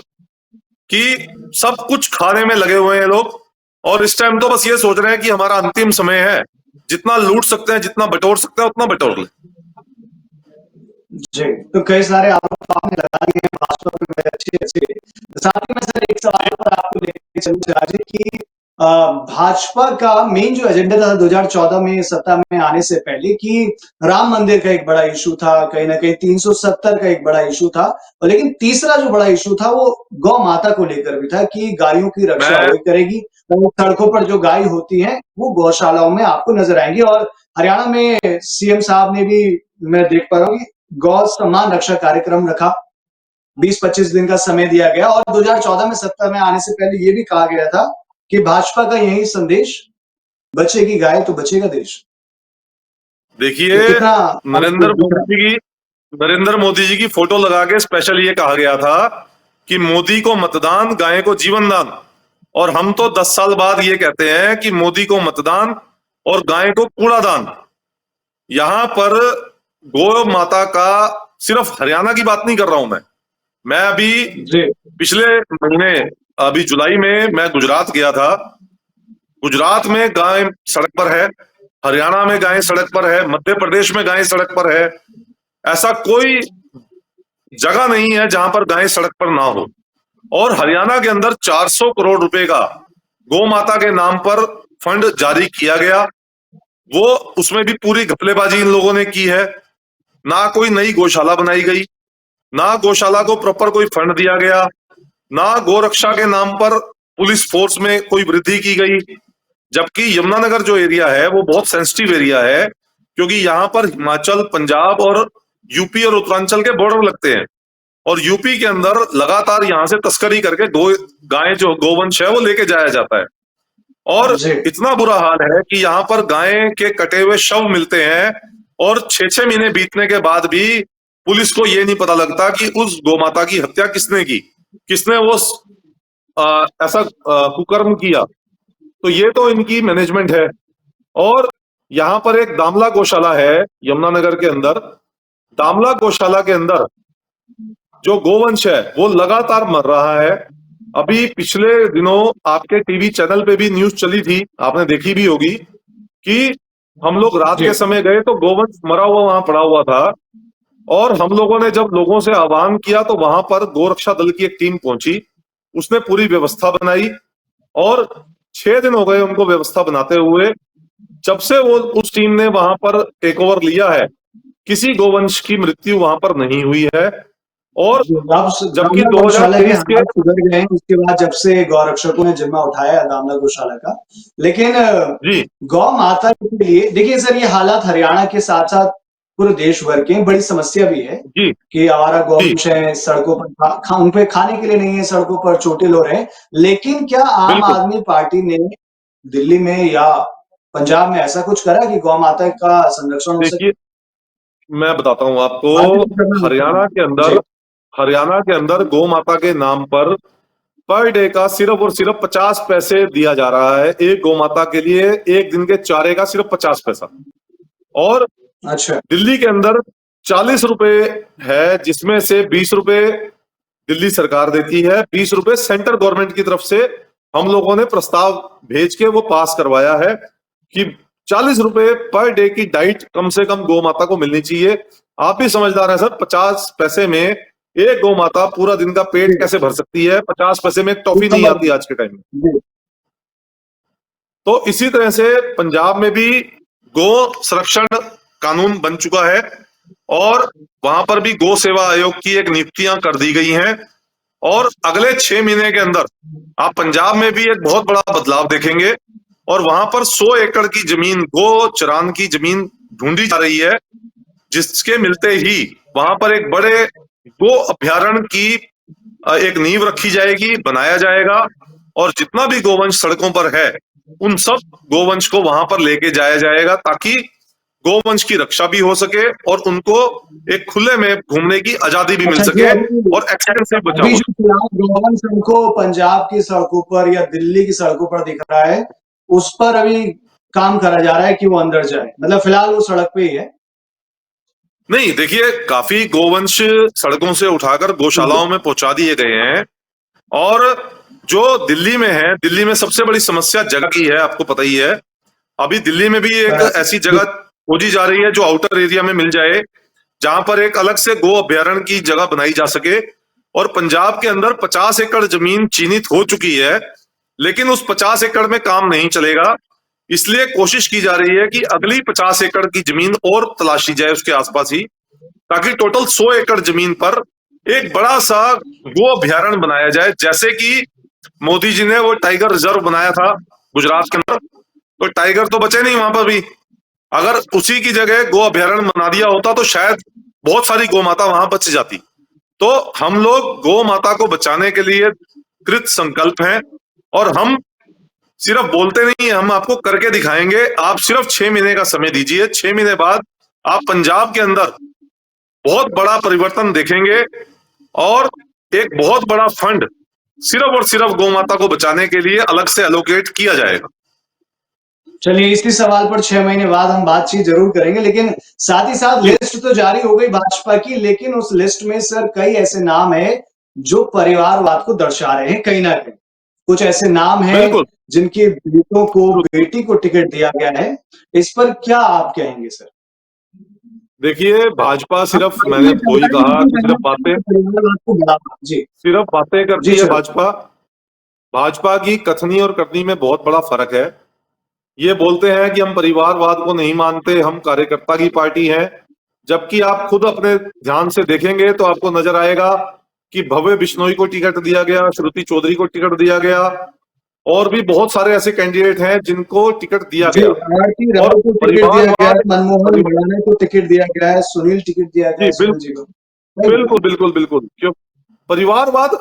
कि सब कुछ खाने में लगे हुए हैं लोग। और इस टाइम तो बस ये सोच रहे हैं कि हमारा अंतिम समय है, जितना लूट सकते हैं, जितना बटोर सकते हैं उतना बटोर ले। जी, तो कई सारे आरोप आपने लगा दिए हैं भाजपा पे बड़े अच्छे-अच्छे। साथ ही में सर एक सवाल पर आपको लेके चलूँ राजीव कि भाजपा का मेन जो एजेंडा था 2014 में सत्ता में आने से पहले कि राम मंदिर का एक बड़ा इश्यू था, कहीं न कहीं 370 का एक बड़ा इश्यू था। और लेकिन तीसरा जो बड़ा इश्यू था वो गौ माता को लेकर भी था कि गायों की रक्षा मैं वही करेगी। तो सड़कों पर जो गाय होती हैं वो गौशालाओं में आपको नजर आएंगी। और हरियाणा में सीएम साहब ने भी, मैं देख पा रहा हूँ, गौ सम्मान रक्षा कार्यक्रम रखा, 20-25 दिन का समय दिया गया। और 2014 में सत्ता में आने से पहले ये भी कहा गया था कि भाजपा का यही संदेश, बचेगी गाय तो बचेगा देश। देखिए, तो कितना नरेंद्र आपको मोदी जी की नरेंद्र मोदी जी की फोटो लगा के स्पेशल ये कहा गया था कि मोदी को मतदान, गाय को जीवन दान। और हम तो 10 साल बाद ये कहते हैं कि मोदी को मतदान और गाय को कूड़ादान। यहां पर गौ माता का सिर्फ हरियाणा की बात नहीं कर रहा हूं मैं अभी जी पिछले महीने, अभी जुलाई में मैं गुजरात गया था। गुजरात में गाय सड़क पर है, हरियाणा में गाय सड़क पर है, मध्य प्रदेश में गाय सड़क पर है। ऐसा कोई जगह नहीं है जहां पर गाय सड़क पर ना हो। और हरियाणा के अंदर 400 करोड़ रुपए का गौ माता के नाम पर फंड जारी किया गया। वो उसमें भी पूरी घपलेबाजी इन लोगों ने की है। ना कोई नई गौशाला बनाई गई, ना गौशाला को प्रॉपर कोई फंड दिया गया, ना गोरक्षा के नाम पर पुलिस फोर्स में कोई वृद्धि की गई। जबकि यमुनानगर जो एरिया है वो बहुत सेंसिटिव एरिया है, क्योंकि यहाँ पर हिमाचल, पंजाब और यूपी और उत्तरांचल के बॉर्डर लगते हैं। और यूपी के अंदर लगातार यहाँ से तस्करी करके गाय जो गोवंश है वो लेके जाया जाता है। और जी इतना बुरा हाल है कि यहाँ पर गाय के कटे हुए शव मिलते हैं और 6-6 महीने बीतने के बाद भी पुलिस को ये नहीं पता लगता कि उस गोमाता की हत्या किसने की, किसने वो ऐसा कुकर्म किया। तो ये तो इनकी मैनेजमेंट है। और यहाँ पर एक दामला गौशाला है यमुनानगर के अंदर। दामला गौशाला के अंदर जो गोवंश है वो लगातार मर रहा है। अभी पिछले दिनों आपके टीवी चैनल पे भी न्यूज चली थी, आपने देखी भी होगी, कि हम लोग रात जी के समय गए तो गोवंश मरा हुआ वहां पड़ा हुआ था। और हम लोगों ने जब लोगों से आह्वान किया तो वहां पर गोरक्षा दल की एक टीम पहुंची, उसने पूरी व्यवस्था बनाई। और 6 दिन हो गए उनको व्यवस्था बनाते हुए। जब से वो उस टीम ने वहां पर टेक ओवर लिया है, किसी गोवंश की मृत्यु वहां पर नहीं हुई है। और अब जबकि दामला गौशाला के 2023 के, हालात सुधर गए हैं उसके बाद, जब से गौरक्षकों ने जिम्मा उठाया दामला गौशाला का। लेकिन जी गौ माता के लिए देखिए सर, ये हालात हरियाणा के साथ साथ पूरे देश भर के बड़ी समस्या भी है जी कि आवारा जी गौवंश है सड़कों पर, उन पे खाने के लिए नहीं है, सड़कों पर चोटिल हो रहे हैं। लेकिन क्या आम बिल्कुल। आदमी पार्टी ने दिल्ली में या पंजाब में ऐसा कुछ करा कि गौ माता का संरक्षण हो सके? देखिए, मैं बताता हूं आपको। मार्केटिंग करना होता हरियाणा के है। अंदर जी हरियाणा के अंदर गौ माता के नाम पर डे का सिर्फ और सिर्फ 50 पैसे दिया जा रहा है। एक गौ माता के लिए एक दिन के चारे का सिर्फ 50 पैसा। और अच्छा दिल्ली के अंदर 40 रुपए है, जिसमें से 20 रुपए दिल्ली सरकार देती है, 20 रुपए सेंट्रल गवर्नमेंट की तरफ से हम लोगों ने प्रस्ताव भेज के वो पास करवाया है कि 40 रुपए पर डे की डाइट कम से कम गौ माता को मिलनी चाहिए। आप भी समझदार हैं सर, 50 पैसे में एक गौ माता पूरा दिन का पेट जी कैसे भर सकती है? 50 पैसे में एक जी टॉफी नहीं आती आज के टाइम में। जी तो इसी तरह से पंजाब में भी गो संरक्षण कानून बन चुका है और वहां पर भी गौ सेवा आयोग की एक नियुक्तियां कर दी गई हैं। और अगले 6 महीने के अंदर आप पंजाब में भी एक बहुत बड़ा बदलाव देखेंगे। और वहां पर 100 एकड़ की जमीन, गो चरान की जमीन ढूंढी जा रही है, जिसके मिलते ही वहां पर एक बड़े गो अभ्यारण्य की एक नींव रखी जाएगी, बनाया जाएगा, और जितना भी गोवंश सड़कों पर है उन सब गोवंश को वहां पर लेके जाया जाएगा, ताकि गोवंश की रक्षा भी हो सके और उनको एक खुले में घूमने की आजादी भी मिल अच्छा, जो सके अभी और एक्सीडेंट से बचाव अभी हो जो सके। फिलहाल गोवंश हमको पंजाब की सड़कों पर या दिल्ली की सड़कों पर दिख रहा है, उस पर अभी काम करा जा रहा है कि वो अंदर जाए, मतलब फिलहाल वो सड़क पे ही है। नहीं, देखिए, काफी गोवंश सड़कों से उठाकर गौशालाओं में पहुंचा दिए गए हैं। और जो दिल्ली में है, दिल्ली में सबसे बड़ी समस्या जगह की है, आपको पता ही है। अभी दिल्ली में भी एक ऐसी जगह खोजी जा रही है जो आउटर एरिया में मिल जाए, जहां पर एक अलग से गो अभ्यारण्य की जगह बनाई जा सके। और पंजाब के अंदर 50 एकड़ जमीन चिन्हित हो चुकी है, लेकिन उस 50 एकड़ में काम नहीं चलेगा। इसलिए कोशिश की जा रही है कि अगली 50 एकड़ की जमीन और तलाशी जाए उसके आसपास ही, ताकि टोटल 100 एकड़ जमीन पर एक बड़ा सा गो अभ्यारण्य बनाया जाए। जैसे कि मोदी जी ने वो टाइगर रिजर्व बनाया था गुजरात के अंदर, तो टाइगर तो बचे नहीं वहां पर भी। अगर उसी की जगह गो अभ्यारण्य बना दिया होता तो शायद बहुत सारी गौ माता वहां बच जाती। तो हम लोग गौ माता को बचाने के लिए कृत संकल्प हैं, और हम सिर्फ बोलते नहीं है, हम आपको करके दिखाएंगे। आप सिर्फ 6 महीने का समय दीजिए, 6 महीने बाद आप पंजाब के अंदर बहुत बड़ा परिवर्तन देखेंगे, और एक बहुत बड़ा फंड सिर्फ और सिर्फ गौ माता को बचाने के लिए अलग से एलोकेट किया जाएगा। चलिए, इसी सवाल पर 6 महीने बाद हम बातचीत जरूर करेंगे, लेकिन साथ ही साथ जी, लिस्ट तो जारी हो गई भाजपा की, लेकिन उस लिस्ट में सर कई ऐसे नाम है जो परिवारवाद को दर्शा रहे हैं कहीं ना कहीं। कुछ ऐसे नाम हैं बिल्कुल। जिनके बेटों को, बेटी को टिकट दिया गया है। इस पर क्या आप कहेंगे सर? देखिए, भाजपा हम सिर्फ, लोगों मैंने ने वही जानकारी कहा दी कि सिर्फ बातें, कि परिवारवाद को बढ़ावा। जी। सिर्फ बातें जी करती है सर। भाजपा। भाजपा की कथनी और करनी में बहुत बड़ा फर्क है। ये बोलते हैं कि हम परिवारवाद को नहीं मानते, हम कार्यकर्ता की पार्टी है। जबकि आप खुद अपने ध्यान से देखेंगे तो आपको नजर आएगा कि भव्य बिश्नोई को टिकट दिया गया, श्रुति चौधरी को टिकट दिया गया, और भी बहुत सारे ऐसे कैंडिडेट हैं जिनको टिकट दिया जी, गया। आरती और राव को टिकट दिया गया है, परिवारवाद, मनमोहन भड़ाना को टिकट दिया गया है, सुनील टिकट दिया गया जी है, सुनील जी को। बिल्कुल बिल्कुल बिल्कुल। क्यों परिवारवाद,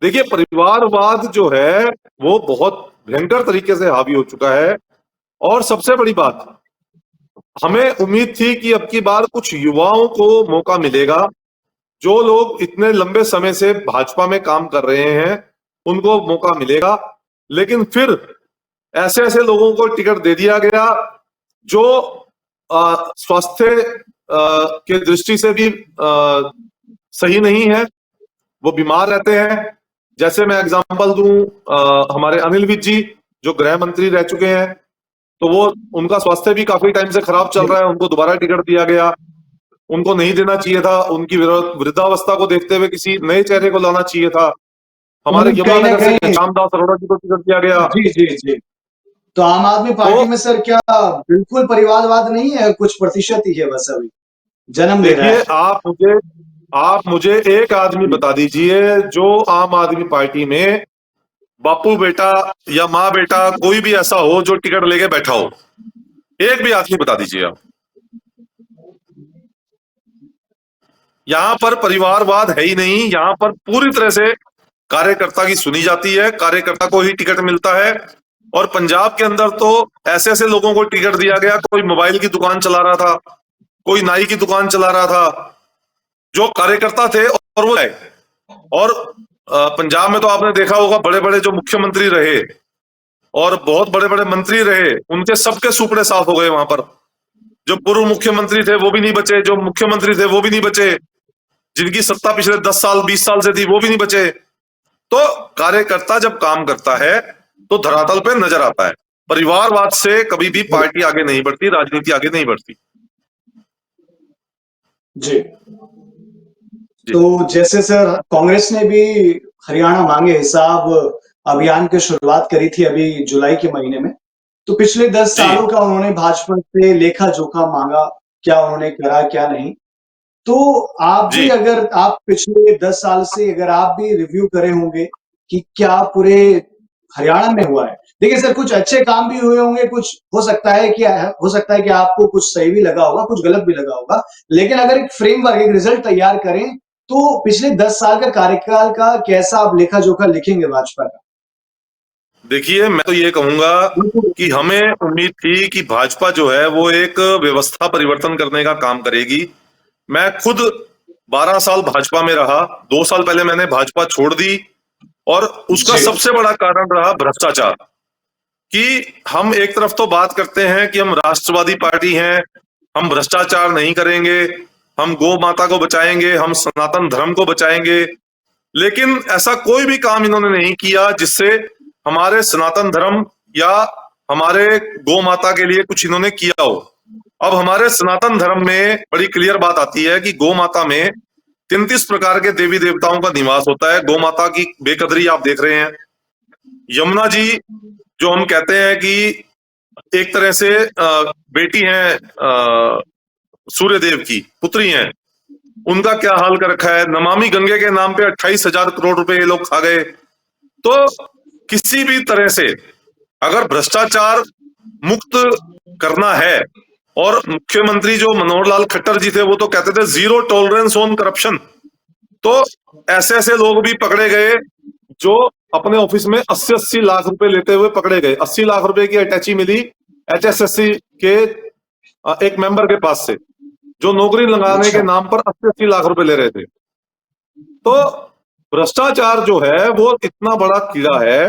देखिए, परिवारवाद जो है वो बहुत भयंकर तरीके से हावी हो चुका है। और सबसे बड़ी बात, हमें उम्मीद थी कि अब की बार कुछ युवाओं को मौका मिलेगा। जो लोग इतने लंबे समय से भाजपा में काम कर रहे हैं उनको मौका मिलेगा, लेकिन फिर ऐसे ऐसे लोगों को टिकट दे दिया गया जो स्वास्थ्य के दृष्टि से भी सही नहीं है, वो बीमार रहते हैं। जैसे मैं एग्जांपल दूं, हमारे अनिल विज जी जो गृह मंत्री रह चुके हैं, तो वो, उनका स्वास्थ्य भी काफी टाइम से खराब चल रहा है, उनको दोबारा टिकट दिया गया। उनको नहीं देना चाहिए था, उनकी वृद्धावस्था को देखते हुए किसी नए चेहरे को लाना चाहिए था। हमारे कहीं ना यमुनानगर से कहीं। श्यामदास अरोड़ा जी को टिकट दिया गया। जी जी जी। तो आम आदमी तो पार्टी में सर क्या बिल्कुल परिवारवाद नहीं है? कुछ प्रतिशत ही है बस, अभी जन्म ले रहा देखिए, है। आप मुझे एक आदमी बता दीजिए जो आम आदमी पार्टी में बापू बेटा या माँ बेटा कोई भी ऐसा हो जो टिकट लेके बैठा हो। एक भी आदमी बता दीजिए आप। यहाँ पर परिवारवाद है ही नहीं, यहाँ पर पूरी तरह से कार्यकर्ता की सुनी जाती है, कार्यकर्ता को ही टिकट मिलता है। और पंजाब के अंदर तो ऐसे ऐसे लोगों को टिकट दिया गया, कोई मोबाइल की दुकान चला रहा था, कोई नाई की दुकान चला रहा था, जो कार्यकर्ता थे, और वो गए। और पंजाब में तो आपने देखा होगा, बड़े बड़े जो मुख्यमंत्री रहे और बहुत बड़े बड़े मंत्री रहे, उनके सबके सुपड़े साफ हो गए वहां पर। जो पूर्व मुख्यमंत्री थे वो भी नहीं बचे, जो मुख्यमंत्री थे वो भी नहीं बचे, जिनकी सत्ता पिछले 10 साल 20 साल से थी वो भी नहीं बचे। तो कार्यकर्ता जब काम करता है तो धरातल पे नजर आता है। परिवारवाद से कभी भी पार्टी आगे नहीं बढ़ती, राजनीति आगे नहीं बढ़ती। जी। जी, तो जैसे सर कांग्रेस ने भी हरियाणा मांगे हिसाब अभियान की शुरुआत करी थी अभी जुलाई के महीने में। तो पिछले 10 जी, सालों का उन्होंने भाजपा से लेखा जोखा मांगा, क्या उन्होंने करा क्या नहीं। तो आप जी, भी, अगर आप पिछले 10 साल से अगर आप भी रिव्यू करे होंगे कि क्या पूरे हरियाणा में हुआ है। देखिए सर, कुछ अच्छे काम भी हुए होंगे, कुछ हो सकता है कि आपको कुछ सही भी लगा होगा, कुछ गलत भी लगा होगा। लेकिन अगर एक फ्रेमवर्क, एक रिजल्ट तैयार करें तो पिछले 10 साल का कार्यकाल का कैसा आप लेखा जोखा लिखेंगे भाजपा का? देखिए, मैं तो ये कहूंगा कि हमें उम्मीद थी कि भाजपा जो है वो एक व्यवस्था परिवर्तन करने का काम करेगी। मैं खुद 12 साल भाजपा में रहा। 2 साल पहले मैंने भाजपा छोड़ दी और उसका जी। सबसे बड़ा कारण रहा भ्रष्टाचार। कि हम एक तरफ तो बात करते हैं कि हम राष्ट्रवादी पार्टी हैं, हम भ्रष्टाचार नहीं करेंगे, हम गौ माता को बचाएंगे, हम सनातन धर्म को बचाएंगे, लेकिन ऐसा कोई भी काम इन्होंने नहीं किया जिससे हमारे सनातन धर्म या हमारे गौ माता के लिए कुछ इन्होंने किया हो। अब हमारे सनातन धर्म में बड़ी क्लियर बात आती है कि गौ माता में 33 प्रकार के देवी देवताओं का निवास होता है। गौ माता की बेकदरी आप देख रहे हैं। यमुना जी जो हम कहते हैं कि एक तरह से बेटी हैं, सूर्य देव की पुत्री हैं, उनका क्या हाल कर रखा है। नमामि गंगे के नाम पे 28,000 करोड़ रुपए ये लोग खा गए। तो किसी भी तरह से अगर भ्रष्टाचार मुक्त करना है, और मुख्यमंत्री जो मनोहर लाल खट्टर जी थे वो तो कहते थे जीरो टॉलरेंस ऑन करप्शन, तो ऐसे ऐसे लोग भी पकड़े गए जो अपने ऑफिस में 80-80 लाख रुपए लेते हुए पकड़े गए। 80 लाख रुपए की अटैची मिली HSSC के एक मेंबर के पास से, जो नौकरी लगाने के अच्छा। नाम पर 80-80 लाख रुपए ले रहे थे। तो भ्रष्टाचार जो है वो इतना बड़ा कीड़ा है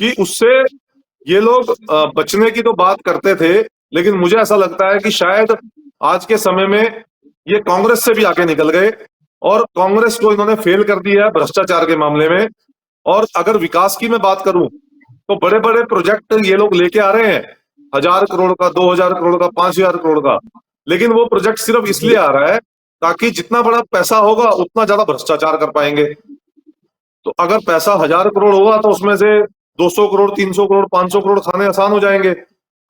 कि उससे ये लोग बचने की तो बात करते थे, लेकिन मुझे ऐसा लगता है कि शायद आज के समय में ये कांग्रेस से भी आगे निकल गए और कांग्रेस को इन्होंने फेल कर दिया है भ्रष्टाचार के मामले में। और अगर विकास की मैं बात करूं तो बड़े बड़े प्रोजेक्ट ये लोग लेके आ रहे हैं, 1,000 करोड़ का, 2,000 करोड़ का, 5,000 करोड़ का, लेकिन वो प्रोजेक्ट सिर्फ इसलिए आ रहा है ताकि जितना बड़ा पैसा होगा उतना ज्यादा भ्रष्टाचार कर पाएंगे। तो अगर पैसा 1,000 करोड़ होगा तो उसमें से 200 करोड़, 300 करोड़, 500 करोड़ खाने आसान हो जाएंगे।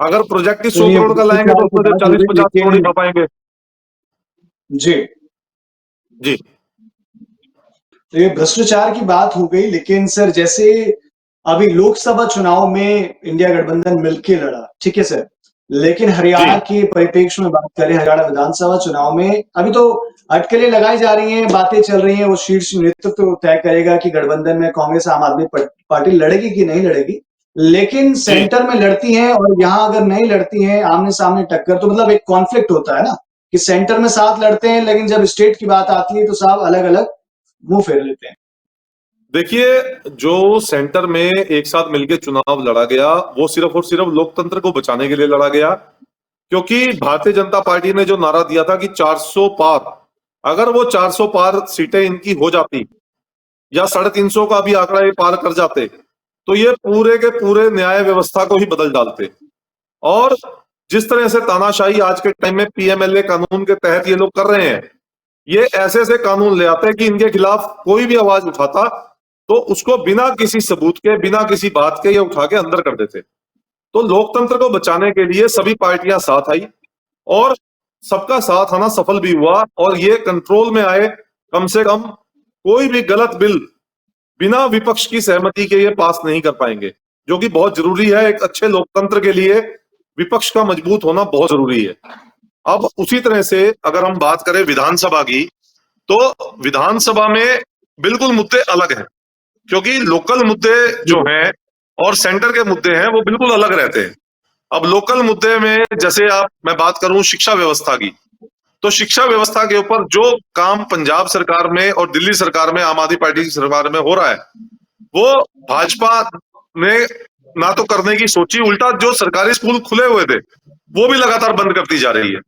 अगर प्रोजेक्ट ही तो 100 ये करोड़ का लाएंगे तो भ्रष्टाचार की उसमें से बात हो चालीस गई, पचास करोड़ ही लेकिन खा पाएंगे। जी, जी। तो ये भ्रष्टाचार की बात हो गई, लेकिन सर जैसे अभी लोकसभा चुनाव में इंडिया गठबंधन मिलके लड़ा, ठीक है सर, लेकिन जी। हरियाणा के परिप्रेक्ष्य में बात करें, हरियाणा विधानसभा चुनाव में अभी तो अटकलें लगाई जा रही हैं, बातें चल रही हैं, वो शीर्ष नेतृत्व तो तय करेगा कि गठबंधन में कांग्रेस आम आदमी पार्टी लड़ेगी कि नहीं लड़ेगी। लेकिन जी। सेंटर में लड़ती हैं और यहाँ अगर नहीं लड़ती हैं आमने सामने टक्कर, तो मतलब एक कॉन्फ्लिक्ट होता है ना, कि सेंटर में साथ लड़ते हैं लेकिन जब स्टेट की बात आती है तो साहब अलग अलग मुंह फेर लेते हैं। देखिए, जो सेंटर में एक साथ मिलकर चुनाव लड़ा गया वो सिर्फ और सिर्फ लोकतंत्र को बचाने के लिए लड़ा गया। क्योंकि भारतीय जनता पार्टी ने जो नारा दिया था कि 400 पार, अगर वो 400 पार सीटें इनकी हो जाती या 350 का भी आंकड़ा ये पार कर जाते तो ये पूरे के पूरे न्याय व्यवस्था को ही बदल डालते। और जिस तरह से तानाशाही आज के टाइम में PMLA कानून के तहत ये लोग कर रहे हैं, ये ऐसे ऐसे कानून ले आते हैं कि इनके खिलाफ कोई भी आवाज उठाता तो उसको बिना किसी सबूत के, बिना किसी बात के ये उठा के अंदर कर देते। तो लोकतंत्र को बचाने के लिए सभी पार्टियां साथ आई और सबका साथ आना सफल भी हुआ और ये कंट्रोल में आए। कम से कम कोई भी गलत बिल बिना विपक्ष की सहमति के ये पास नहीं कर पाएंगे, जो कि बहुत जरूरी है। एक अच्छे लोकतंत्र के लिए विपक्ष का मजबूत होना बहुत जरूरी है। अब उसी तरह से अगर हम बात करें विधानसभा की, तो विधानसभा में बिल्कुल मुद्दे अलग हैं, क्योंकि लोकल मुद्दे जो हैं और सेंटर के मुद्दे हैं वो बिल्कुल अलग रहते हैं। अब लोकल मुद्दे में जैसे मैं बात करूं शिक्षा व्यवस्था की, तो शिक्षा व्यवस्था के ऊपर जो काम पंजाब सरकार में और दिल्ली सरकार में, आम आदमी पार्टी की सरकार में हो रहा है, वो भाजपा ने ना तो करने की सोची, उल्टा जो सरकारी स्कूल खुले हुए थे वो भी लगातार बंद करती जा रही है।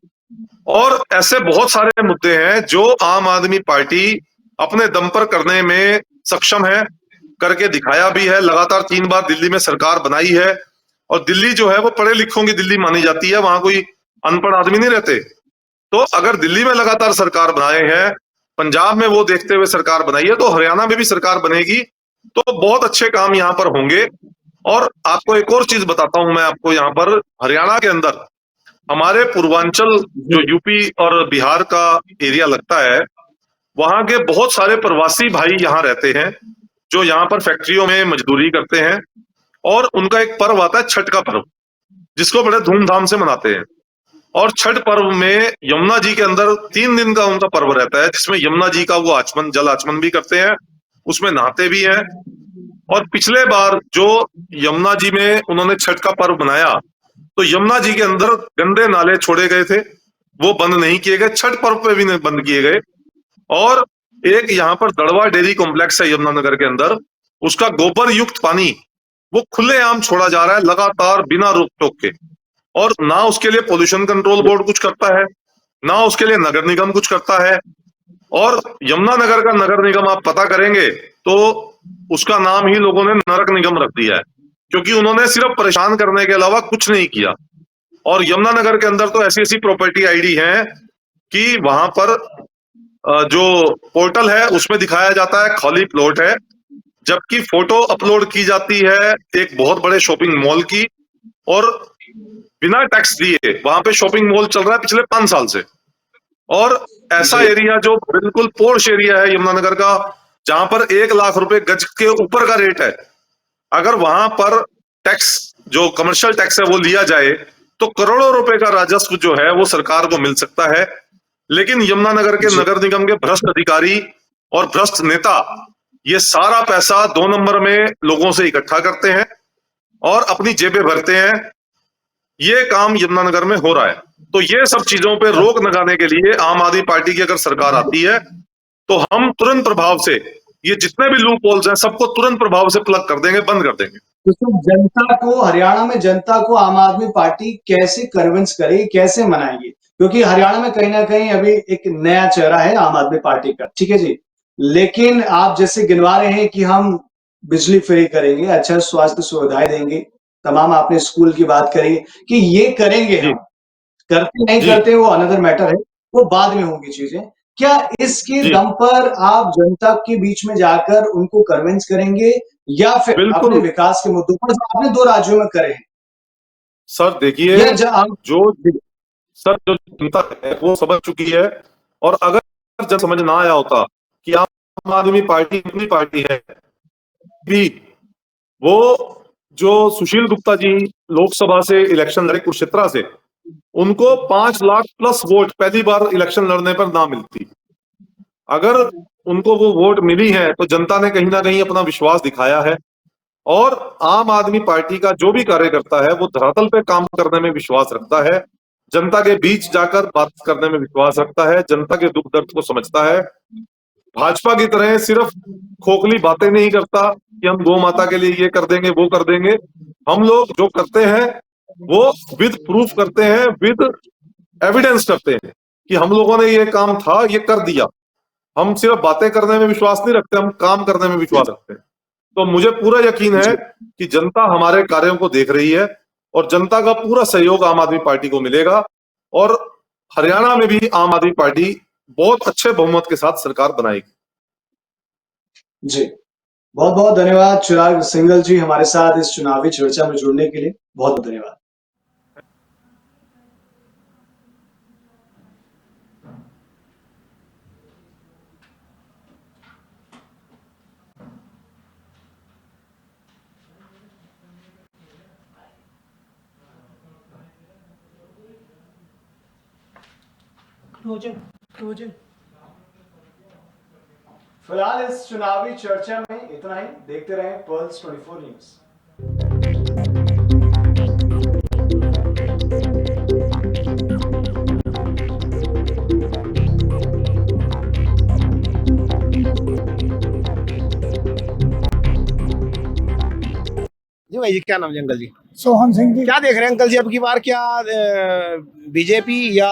और ऐसे बहुत सारे मुद्दे हैं जो आम आदमी पार्टी अपने दम पर करने में सक्षम है, करके दिखाया भी है। लगातार 3 बार दिल्ली में सरकार बनाई है और दिल्ली जो है वो पढ़े लिखों की दिल्ली मानी जाती है, वहां कोई अनपढ़ आदमी नहीं रहते। तो अगर दिल्ली में लगातार सरकार बनाए हैं, पंजाब में वो देखते हुए सरकार बनाई है, तो हरियाणा में भी सरकार बनेगी तो बहुत अच्छे काम यहाँ पर होंगे। और आपको एक और चीज बताता हूं मैं आपको, यहाँ पर हरियाणा के अंदर हमारे पूर्वांचल जो यूपी और बिहार का एरिया लगता है, वहां के बहुत सारे प्रवासी भाई यहाँ रहते हैं जो यहाँ पर फैक्ट्रियों में मजदूरी करते हैं। और उनका एक पर्व आता है छठ का पर्व, जिसको बड़े धूमधाम से मनाते हैं। और छठ पर्व में यमुना जी के अंदर 3 दिन का उनका पर्व रहता है, जिसमें यमुना जी का वो आचमन, जल आचमन भी करते हैं, उसमें नहाते भी हैं। और पिछले बार जो यमुना जी में उन्होंने छठ का पर्व बनाया, तो यमुना जी के अंदर गंदे नाले छोड़े गए थे, वो बंद नहीं किए गए, छठ पर्व पे भी नहीं बंद किए गए। और एक यहाँ पर दड़वा डेयरी कॉम्प्लेक्स है यमुनानगर के अंदर, उसका गोबर युक्त पानी वो खुलेआम छोड़ा जा रहा है लगातार बिना रोक टोक के। और ना उसके लिए पोल्यूशन कंट्रोल बोर्ड कुछ करता है, ना उसके लिए नगर निगम कुछ करता है। और यमुनानगर का नगर निगम आप पता करेंगे तो उसका नाम ही लोगों ने नरक निगम रख दिया है, क्योंकि उन्होंने सिर्फ परेशान करने के अलावा कुछ नहीं किया। और यमुनानगर के अंदर तो ऐसी ऐसी प्रॉपर्टी आईडी है कि वहां पर जो पोर्टल है उसमें दिखाया जाता है खाली प्लॉट है, जबकि फोटो अपलोड की जाती है एक बहुत बड़े शॉपिंग मॉल की, और बिना टैक्स दिए वहां पे शॉपिंग मॉल चल रहा है पिछले 5 साल से। और ऐसा जी एरिया जो बिल्कुल पोर्श एरिया है यमुनानगर का, जहां पर 1 लाख रुपए गज के ऊपर का रेट है, अगर वहां पर टैक्स जो कमर्शियल टैक्स है वो लिया जाए तो करोड़ों रुपए का राजस्व जो है वो सरकार को मिल सकता है। लेकिन यमुनानगर के जी नगर निगम के भ्रष्ट अधिकारी और भ्रष्ट नेता ये सारा पैसा 2 नंबर में लोगों से इकट्ठा करते हैं और अपनी जेबें भरते हैं। ये काम यमुनानगर में हो रहा है। तो ये सब चीजों पे रोक लगाने के लिए आम आदमी पार्टी की अगर सरकार आती है तो हम तुरंत प्रभाव से ये जितने भी लूप होल्स हैं सबको तुरंत प्रभाव से प्लग कर देंगे, बंद कर देंगे। तो सर जनता को, हरियाणा में जनता को आम आदमी पार्टी कैसे कन्विंस करेगी, कैसे मनाएगी? क्योंकि हरियाणा में कहीं ना कहीं अभी एक नया चेहरा है आम आदमी पार्टी का, ठीक है जी। लेकिन आप जैसे गिनवा रहे हैं कि हम बिजली फ्री करेंगे, अच्छा स्वास्थ्य सुविधाएं देंगे, तमाम आपने स्कूल की बात करी कि ये करेंगे जी हम, करते नहीं जी करते वो अनदर मैटर है, वो बाद में होंगी चीजें। क्या इसके जी दम पर आप जनता के बीच में जाकर उनको कन्विंस करेंगे, या फिर अपने बिल्कुल विकास के मुद्दों पर जो आपने 2 राज्यों में करे हैं, सर। देखिए, या आप जो सर जो जनता है वो समझ चुकी है। और अगर जब समझ ना आया होता कि आम आदमी पार्टी अपनी पार्टी है भी, वो जो सुशील गुप्ता जी लोकसभा से इलेक्शन लड़े कुरुक्षेत्रा से, उनको 5 लाख प्लस वोट पहली बार इलेक्शन लड़ने पर ना मिलती। अगर उनको वो वोट मिली है तो जनता ने कहीं ना कहीं अपना विश्वास दिखाया है। और आम आदमी पार्टी का जो भी कार्यकर्ता है वो धरातल पे काम करने में विश्वास रखता है, जनता के बीच जाकर बात करने में विश्वास रखता है, जनता के दुख दर्द को समझता है। भाजपा की तरह सिर्फ खोखली बातें नहीं करता कि हम गौ माता के लिए ये कर देंगे वो कर देंगे। हम लोग जो करते हैं वो विद प्रूफ करते हैं, विद एविडेंस करते हैं कि हम लोगों ने ये काम था, ये कर दिया। हम सिर्फ बातें करने में विश्वास नहीं रखते, हम काम करने में विश्वास रखते हैं। तो मुझे पूरा यकीन है जी कि जनता हमारे कार्यों को देख रही है और जनता का पूरा सहयोग आम आदमी पार्टी को मिलेगा। और हरियाणा में भी आम आदमी पार्टी बहुत अच्छे बहुमत के साथ सरकार बनाएगी। जी, बहुत बहुत धन्यवाद चिराग सिंघल जी, हमारे साथ इस चुनावी चर्चा में जुड़ने के लिए बहुत बहुत धन्यवाद। फिलहाल इस चुनावी चर्चा में इतना ही। देखते रहें पर्ल्स 24 न्यूज। जी भाई जी, क्या नाम है अंकल जी? सोहन सिंह जी। क्या देख रहे हैं अंकल जी अब की बार, क्या बीजेपी या